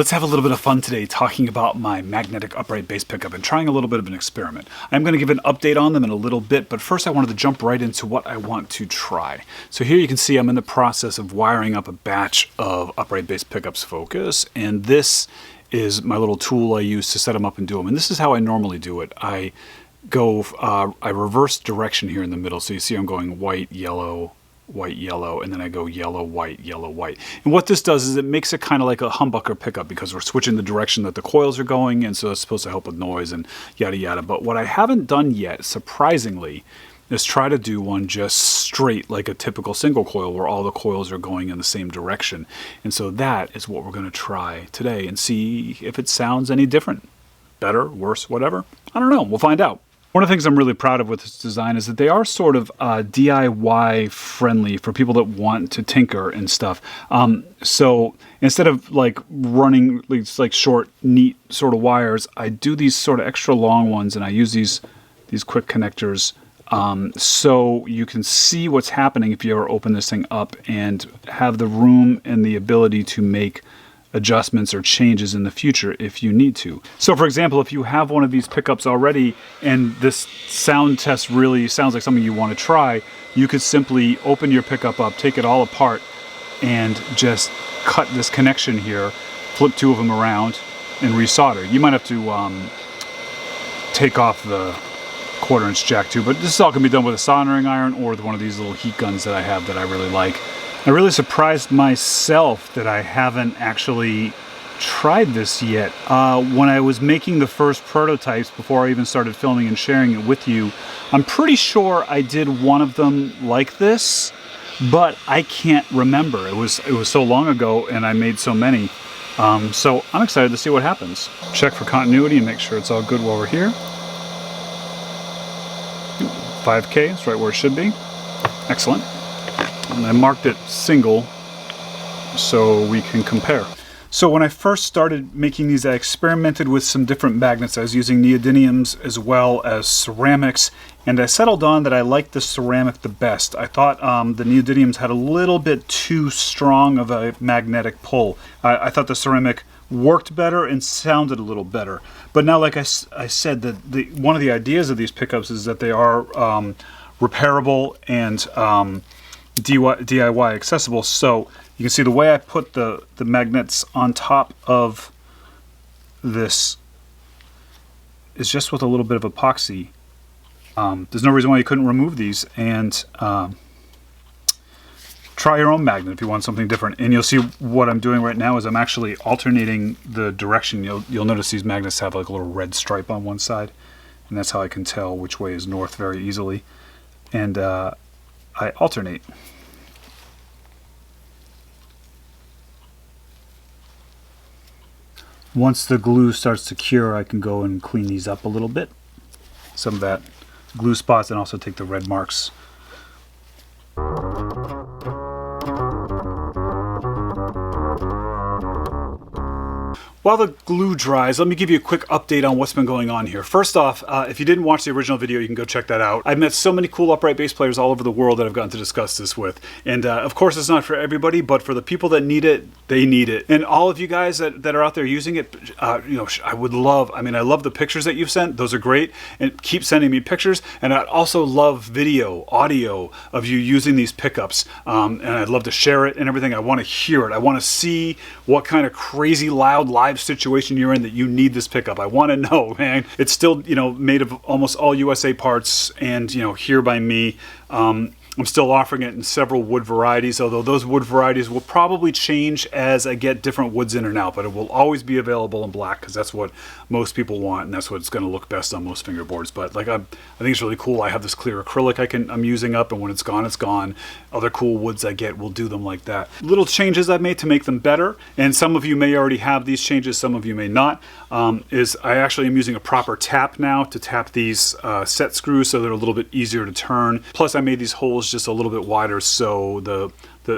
Let's have a little bit of fun today talking about my magnetic upright bass pickup and trying a little bit of an experiment. I'm going to give an update on them in a little bit, but first I wanted to jump right into what I want to try. So here you can see I'm in the process of wiring up a batch of upright bass pickups Focus, and this is my little tool I use to set them up and do them. And this is how I normally do it. I reverse direction here in the middle, so you see I'm going white, yellow, white, yellow, and then I go yellow, white, yellow, white. And what this does is it makes it kind of like a humbucker pickup because we're switching the direction that the coils are going, and so it's supposed to help with noise and yada yada. But what I haven't done yet, surprisingly, is try to do one just straight like a typical single coil where all the coils are going in the same direction. And so that is what we're going to try today and see if it sounds any different. Better, worse, whatever. I don't know. We'll find out. One of the things I'm really proud of with this design is that they are sort of DIY friendly for people that want to tinker and stuff. So instead of like running these like short, neat sort of wires, I do these sort of extra long ones, and I use these quick connectors so you can see what's happening if you ever open this thing up and have the room and the ability to make adjustments or changes in the future if you need to. So for example, if you have one of these pickups already and this sound test really sounds like something you want to try, you could simply open your pickup up, take it all apart, and just cut this connection here, flip two of them around, and resolder. You might have to take off the 1/4-inch jack too, but this all can be done with a soldering iron or with one of these little heat guns that I have that I really like. I really surprised myself that I haven't actually tried this yet. When I was making the first prototypes before I even started filming and sharing it with you, I'm pretty sure I did one of them like this, but I can't remember. It was so long ago and I made so many. So I'm excited to see what happens. Check for continuity and make sure it's all good while we're here. 5K, that's right where it should be. Excellent. And I marked it single so we can compare. So when I first started making these, I experimented with some different magnets. I was using neodymiums as well as ceramics, and I settled on that I liked the ceramic the best. I thought the neodymiums had a little bit too strong of a magnetic pull. I thought the ceramic worked better and sounded a little better. But now, like I said, one of the ideas of these pickups is that they are repairable and DIY accessible. So you can see the way I put the magnets on top of this is just with a little bit of epoxy. There's no reason why you couldn't remove these and try your own magnet if you want something different. And you'll see what I'm doing right now is I'm actually alternating the direction. You'll notice these magnets have like a little red stripe on one side, and that's how I can tell which way is north very easily. And I alternate. Once the glue starts to cure, I can go and clean these up a little bit. Some of that glue spots, and also take the red marks. While the glue dries, let me give you a quick update on what's been going on here. First off, if you didn't watch the original video, you can go check that out. I've met so many cool upright bass players all over the world that I've gotten to discuss this with. And of course, it's not for everybody, but for the people that need it, they need it. And all of you guys that are out there using it, I would love, I love the pictures that you've sent. Those are great. And keep sending me pictures. And I'd also love video, audio of you using these pickups. And I'd love to share it and everything. I want to hear it. I want to see what kind of crazy loud live situation you're in that you need this pickup. I want to know, man. It's still, made of almost all USA parts and, here by me. I'm still offering it in several wood varieties, although those wood varieties will probably change as I get different woods in and out, but it will always be available in black because that's what most people want, and that's what's going to look best on most fingerboards. But I think it's really cool. I have this clear acrylic I'm using up, and when it's gone, it's gone. Other cool woods I get will do them like that. Little changes I've made to make them better, and some of you may already have these changes, some of you may not, is I actually am using a proper tap now to tap these set screws so they're a little bit easier to turn. Plus I made these holes is just a little bit wider, so the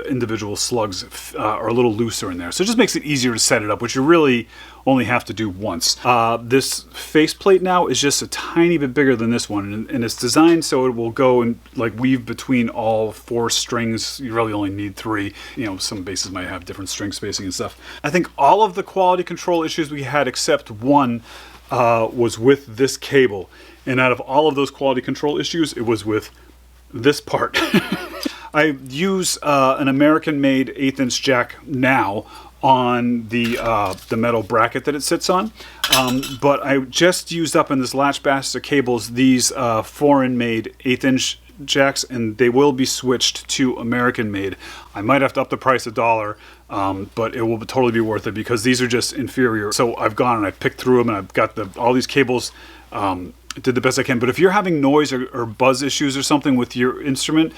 individual slugs are a little looser in there. So it just makes it easier to set it up, which you really only have to do once. This faceplate now is just a tiny bit bigger than this one, and it's designed so it will go and like weave between all 4 strings. You really only need 3. You know, some bases might have different string spacing and stuff. I think all of the quality control issues we had except one was with this cable. And out of all of those quality control issues, it was with this part. I use an American-made 1/8" jack now on the metal bracket that it sits on, but I just used up in this latch basket of cables these foreign-made 1/8" jacks, and they will be switched to American-made. I might have to up the price $1, but it will totally be worth it because these are just inferior. So I've gone and I've picked through them, and I've got all these cables. Did the best I can, but if you're having noise or buzz issues or something with your instrument,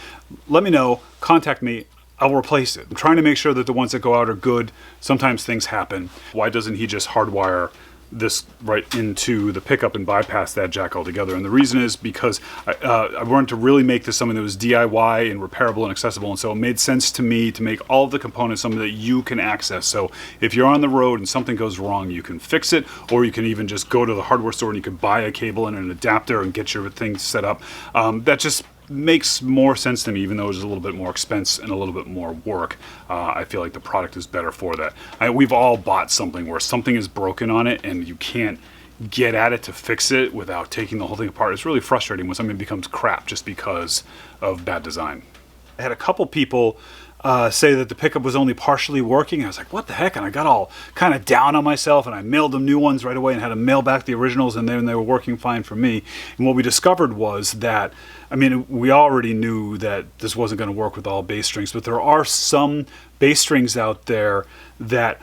let me know, contact me, I'll replace it. I'm trying to make sure that the ones that go out are good. Sometimes things happen. Why doesn't he just hardwire this right into the pickup and bypass that jack altogether? And the reason is because I wanted to really make this something that was DIY and repairable and accessible, and so it made sense to me to make all of the components something that you can access. So if you're on the road and something goes wrong, you can fix it, or you can even just go to the hardware store and you can buy a cable and an adapter and get your thing set up. That just makes more sense to me, even though it's a little bit more expense and a little bit more work. I feel like the product is better for that. We've all bought something where something is broken on it and you can't get at it to fix it without taking the whole thing apart. It's really frustrating when something becomes crap just because of bad design. I had a couple people say that the pickup was only partially working. I was like, what the heck? And I got all kind of down on myself, and I mailed them new ones right away and had to mail back the originals, and then they were working fine for me. And what we discovered was that, I mean, we already knew that this wasn't going to work with all bass strings, but there are some bass strings out there that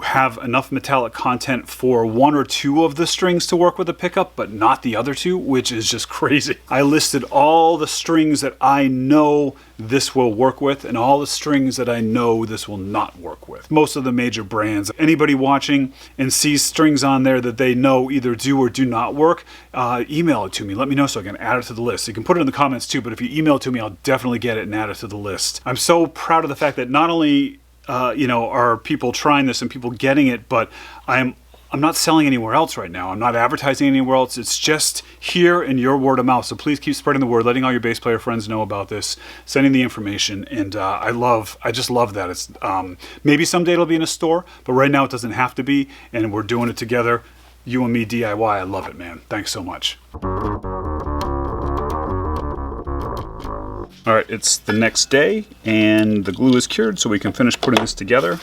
have enough metallic content for 1 or 2 of the strings to work with the pickup, but not the other 2, which is just crazy. I listed all the strings that I know this will work with and all the strings that I know this will not work with. Most of the major brands. Anybody watching and sees strings on there that they know either do or do not work, email it to me. Let me know so I can add it to the list. You can put it in the comments too, but if you email it to me, I'll definitely get it and add it to the list. I'm so proud of the fact that not only are people trying this and people getting it, but I'm not selling anywhere else right now. I'm not advertising anywhere else. It's just here in your word of mouth. So please keep spreading the word, letting all your bass player friends know about this, sending the information. And I just love that. It's maybe someday it'll be in a store, but right now it doesn't have to be. And we're doing it together. You and me DIY. I love it, man. Thanks so much. All right, it's the next day and the glue is cured, so we can finish putting this together.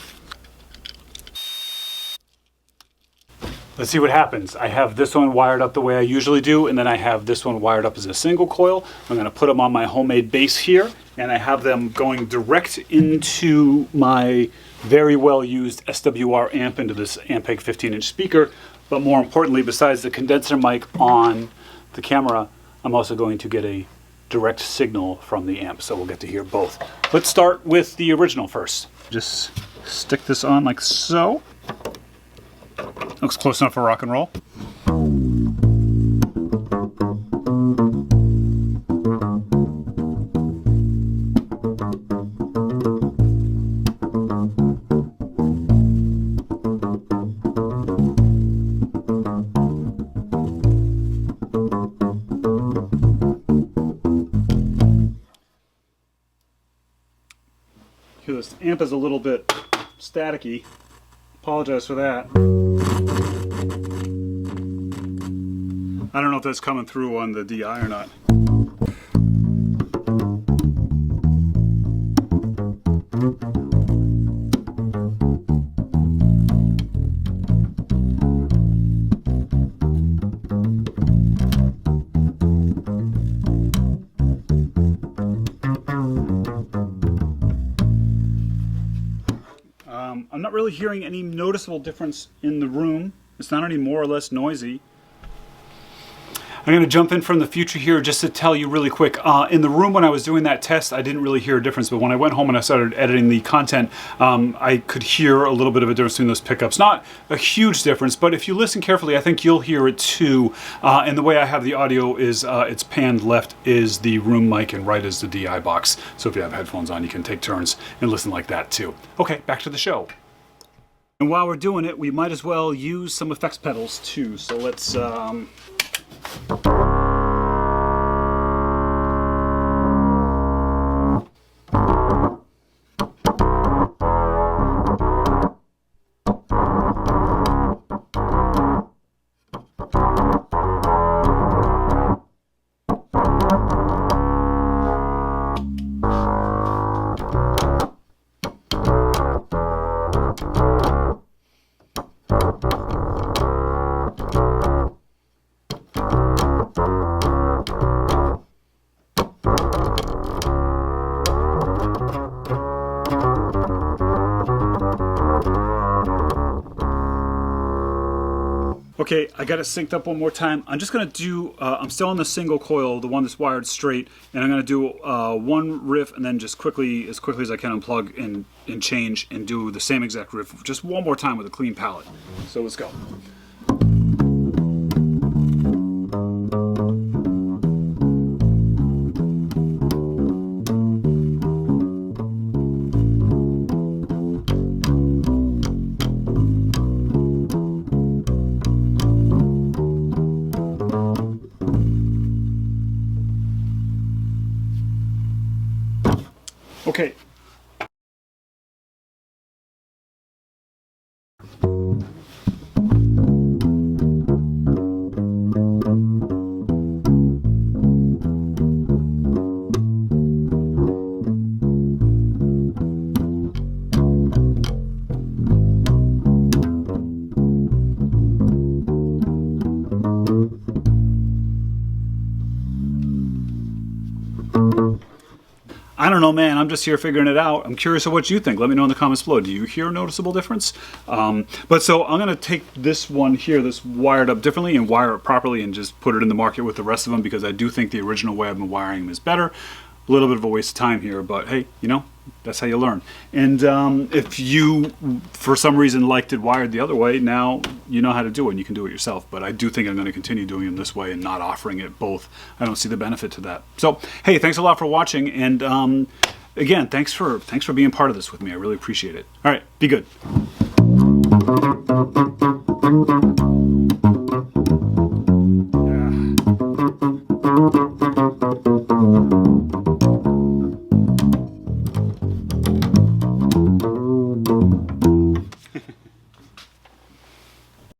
Let's see what happens. I have this one wired up the way I usually do, and then I have this one wired up as a single coil. I'm gonna put them on my homemade bass here, and I have them going direct into my very well used SWR amp, into this Ampeg 15-inch speaker. But more importantly, besides the condenser mic on the camera, I'm also going to get a direct signal from the amp, so we'll get to hear both. Let's start with the original first. Just stick this on like so. Looks close enough for rock and roll. This amp is a little bit staticky. Apologize for that. I don't know if that's coming through on the DI or not. I'm not really hearing any noticeable difference in the room. It's not any more or less noisy. I'm going to jump in from the future here just to tell you really quick. In the room when I was doing that test, I didn't really hear a difference, but when I went home and I started editing the content, I could hear a little bit of a difference between those pickups. Not a huge difference, but if you listen carefully, I think you'll hear it too. And the way I have the audio is it's panned left is the room mic and right is the DI box. So if you have headphones on, you can take turns and listen like that too. Okay, back to the show. And while we're doing it, we might as well use some effects pedals too. So let's... Okay, I got it synced up one more time. I'm just going to do, I'm still on the single coil, the one that's wired straight, and I'm going to do one riff and then just quickly, as quickly as I can, unplug and change and do the same exact riff just one more time with a clean palette. So let's go. Okay. I don't know, man. I'm just here figuring it out. I'm curious of what you think. Let me know in the comments below. Do you hear a noticeable difference? But so I'm going to take this one here, this wired up differently, and wire it properly and just put it in the market with the rest of them because I do think the original way I've been wiring them is better. A little bit of a waste of time here, but hey, you know, that's how you learn. And if you, for some reason, liked it wired the other way, now you know how to do it and you can do it yourself. But I do think I'm going to continue doing them this way and not offering it both. I don't see the benefit to that. So, hey, thanks a lot for watching. And again, thanks for being part of this with me. I really appreciate it. All right, be good. Yeah.